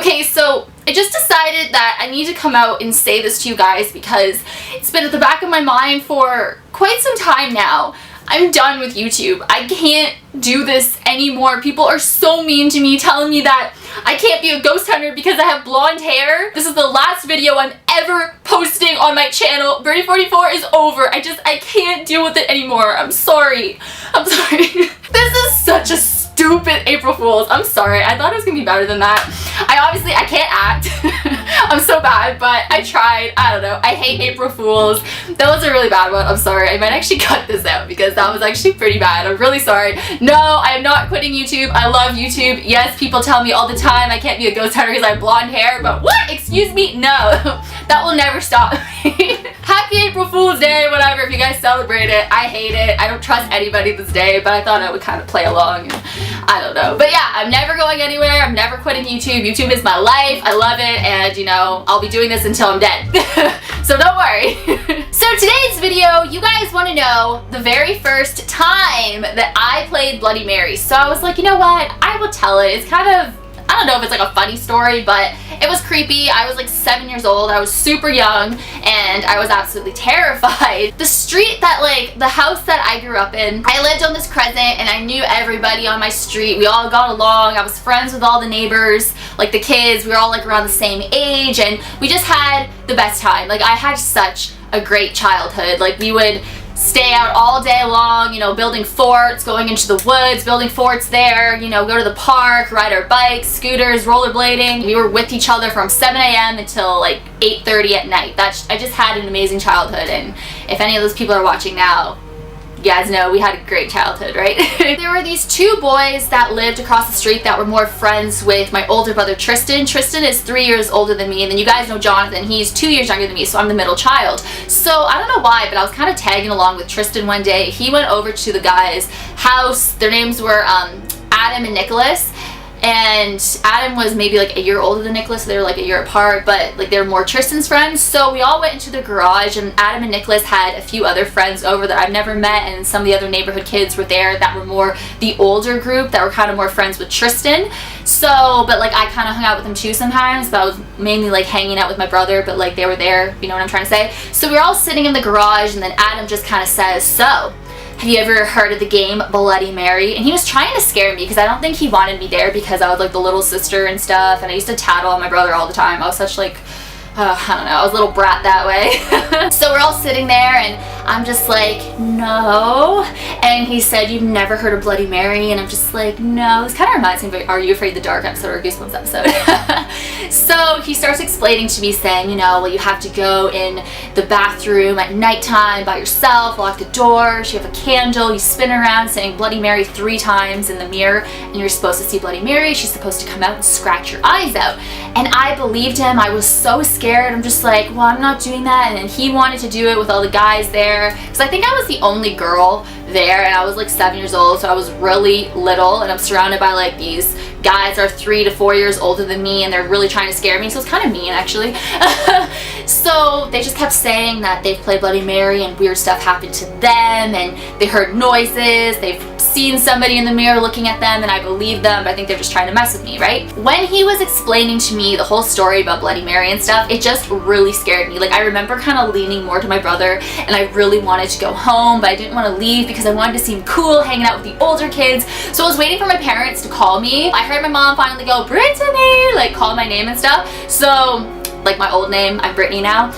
Okay, so I just decided that I need to come out and say this to you guys because it's been at the back of my mind for quite some time now. I'm done with YouTube. I can't do this anymore. People are so mean to me, telling me that I can't be a ghost hunter because I have blonde hair. This is the last video I'm ever posting on my channel. Brittney44 is over. I can't deal with it anymore. I'm sorry. I'm sorry. This is such a stupid April Fool's. I'm sorry. I thought it was gonna be better than that. I can't act. I'm so bad, but I tried. I don't know. I hate April Fool's. That was a really bad one. I'm sorry. I might actually cut this out because that was actually pretty bad. I'm really sorry. No, I am not quitting YouTube. I love YouTube. Yes, people tell me all the time I can't be a ghost hunter because I have blonde hair, but what? Excuse me? No. That will never stop me. Happy April Fool's Day, whatever, if you guys celebrate it. I hate it. I don't trust anybody this day, but I thought I would kind of play along. And I don't know. But yeah, I'm never going anywhere. I'm never quitting YouTube. YouTube is my life. I love it, and you know, I'll be doing this until I'm dead. So don't worry. So today's video, you guys want to know the very first time that I played Bloody Mary. So I was like, you know what? I will tell it. It's kind of, I don't know if it's like a funny story, but it was creepy. I was like 7 years old. I was super young and I was absolutely terrified. The street that the house that I grew up in, I lived on this crescent and I knew everybody on my street. We all got along. I was friends with all the neighbors, like the kids. We were all like around the same age and we just had the best time. Like I had such a great childhood. Like we would stay out all day long, you know, building forts, going into the woods, building forts there, you know, go to the park, ride our bikes, scooters, rollerblading. We were with each other from 7 a.m. until like 8:30 at night. I just had an amazing childhood, and if any of those people are watching now, you guys know we had a great childhood, right? There were these two boys that lived across the street that were more friends with my older brother Tristan. Tristan is 3 years older than me, and then you guys know Jonathan. He's 2 years younger than me, so I'm the middle child. So I don't know why, but I was kind of tagging along with Tristan one day. He went over to the guy's house. Their names were Adam and Nicholas. And Adam was maybe like a year older than Nicholas, so they were like a year apart, but like they were more Tristan's friends. So we all went into the garage, and Adam and Nicholas had a few other friends over that I've never met, and some of the other neighborhood kids were there that were more the older group that were kind of more friends with Tristan. So, but like I kind of hung out with them too sometimes, but I was mainly like hanging out with my brother, but like they were there, you know what I'm trying to say? So we were all sitting in the garage, and then Adam just kind of says, so, have you ever heard of the game Bloody Mary? And he was trying to scare me because I don't think he wanted me there because I was like the little sister and stuff, and I used to tattle on my brother all the time. I was such like, I don't know, I was a little brat that way. So we're all sitting there and I'm just like, no. And he said, you've never heard of Bloody Mary? And I'm just like, no. This kind of reminds me of Are You Afraid of the Dark episode or Goosebumps episode. So he starts explaining to me saying, you know, well, you have to go in the bathroom at nighttime by yourself, lock the doors, you have a candle, you spin around saying Bloody Mary 3 times in the mirror, and you're supposed to see Bloody Mary. She's supposed to come out and scratch your eyes out. And I believed him. I was so scared. I'm just like, well, I'm not doing that. And then he wanted to do it with all the guys there, because I think I was the only girl there, and I was like 7 years old, so I was really little, and I'm surrounded by like these guys that are 3 to 4 years older than me, and they're really trying to scare me, so it's kind of mean actually. So they just kept saying that they've played Bloody Mary and weird stuff happened to them, and they heard noises, they've seen somebody in the mirror looking at them, and I believed them, but I think they're just trying to mess with me, right? When he was explaining to me the whole story about Bloody Mary and stuff, it just really scared me. Like I remember kind of leaning more to my brother, and I really wanted to go home, but I didn't want to leave because I wanted to seem cool hanging out with the older kids. So I was waiting for my parents to call me. I heard my mom finally go, Brittany, like call my name and stuff. So like my old name, I'm Brittney now.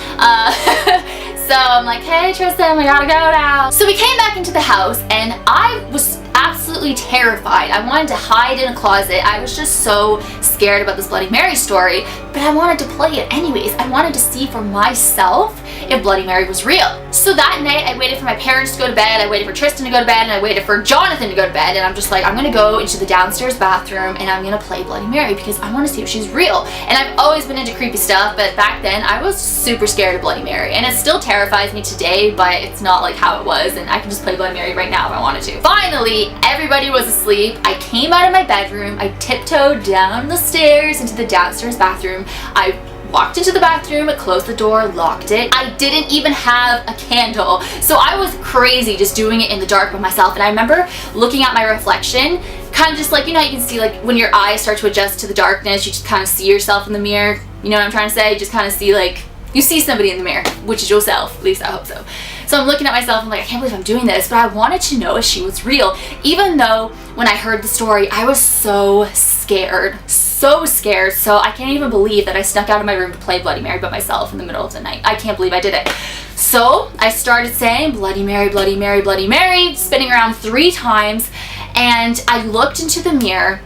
So I'm like, hey Tristan, we gotta go now. So we came back into the house and I was absolutely terrified. I wanted to hide in a closet. I was just so scared about this Bloody Mary story, but I wanted to play it anyways. I wanted to see for myself if Bloody Mary was real. So that night I waited for my parents to go to bed, I waited for Tristan to go to bed, and I waited for Jonathan to go to bed, and I'm just like, I'm gonna go into the downstairs bathroom and I'm gonna play Bloody Mary because I want to see if she's real. And I've always been into creepy stuff, but back then I was super scared of Bloody Mary, and it still terrifies me today, but it's not like how it was, and I can just play Bloody Mary right now if I wanted to. Finally, everybody was asleep. I came out of my bedroom, I tiptoed down the stairs into the downstairs bathroom. I walked into the bathroom, closed the door, locked it. I didn't even have a candle. So I was crazy just doing it in the dark by myself. And I remember looking at my reflection kind of just like, you know, you can see like when your eyes start to adjust to the darkness, you just kind of see yourself in the mirror. You know what I'm trying to say? You just kind of see like, you see somebody in the mirror, which is yourself. At least I hope so. So I'm looking at myself, I'm like, I can't believe I'm doing this, but I wanted to know if she was real. Even though when I heard the story, I was so scared. So scared. So I can't even believe that I snuck out of my room to play Bloody Mary by myself in the middle of the night. I can't believe I did it. So I started saying Bloody Mary, Bloody Mary, Bloody Mary, spinning around 3 times. And I looked into the mirror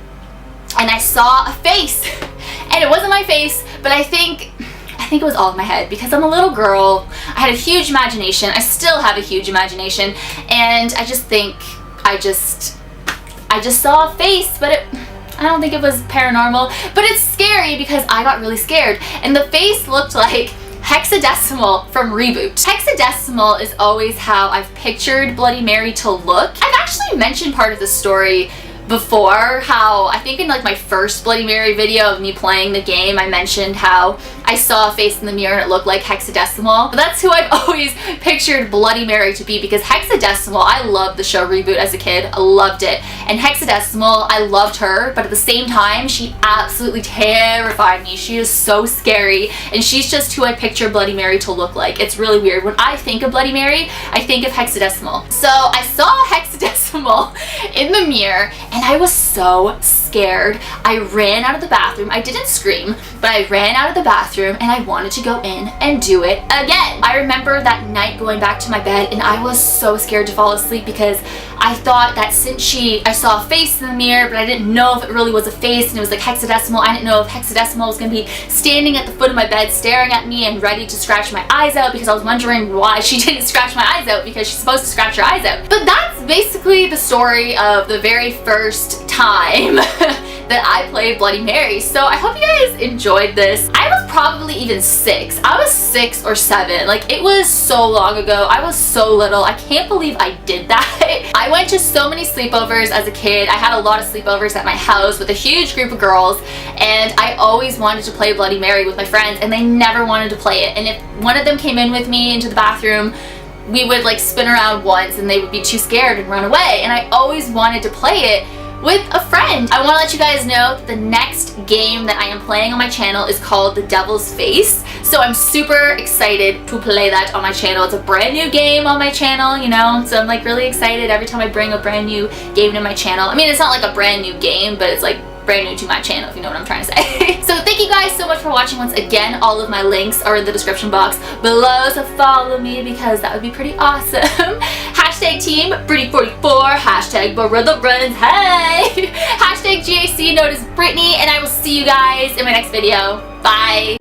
and I saw a face. And it wasn't my face, but I think it was all in my head because I'm a little girl. I had a huge imagination. I still have a huge imagination. And I just think I just saw a face, but I don't think it was paranormal. But it's scary because I got really scared. And the face looked like Hexadecimal from Reboot. Hexadecimal is always how I've pictured Bloody Mary to look. I've actually mentioned part of the story before, how I think in like my first Bloody Mary video of me playing the game, I mentioned how I saw a face in the mirror and it looked like Hexadecimal. But that's who I've always pictured Bloody Mary to be, because Hexadecimal, I loved the show Reboot as a kid. I loved it. And Hexadecimal, I loved her, but at the same time, she absolutely terrified me. She is so scary, and she's just who I picture Bloody Mary to look like. It's really weird. When I think of Bloody Mary, I think of Hexadecimal. So I saw Hexadecimal in the mirror, and I was so scared. I ran out of the bathroom. I didn't scream, but I ran out of the bathroom and I wanted to go in and do it again. I remember that night going back to my bed and I was so scared to fall asleep because I thought that since I saw a face in the mirror, but I didn't know if it really was a face and it was like Hexadecimal. I didn't know if Hexadecimal was going to be standing at the foot of my bed staring at me and ready to scratch my eyes out, because I was wondering why she didn't scratch my eyes out, because she's supposed to scratch her eyes out. But that's basically the story of the very first time that I played Bloody Mary. So I hope you guys enjoyed this. I was probably even 6. I was 6 or 7. Like, it was so long ago. I was so little. I can't believe I did that. I went to so many sleepovers as a kid. I had a lot of sleepovers at my house with a huge group of girls, and I always wanted to play Bloody Mary with my friends, and they never wanted to play it. And if one of them came in with me into the bathroom, we would like spin around once and they would be too scared and run away. And I always wanted to play it with a friend. I want to let you guys know that the next game that I am playing on my channel is called The Devil's Face. So I'm super excited to play that on my channel. It's a brand new game on my channel, you know, so I'm like really excited every time I bring a brand new game to my channel. I mean, it's not like a brand new game, but it's like brand new to my channel, if you know what I'm trying to say. So thank you guys so much for watching once again. All of my links are in the description box below, so follow me because that would be pretty awesome. Hashtag team Brittney44, hashtag Brother Friends, hey! Hashtag GAC known as Brittney, and I will see you guys in my next video. Bye!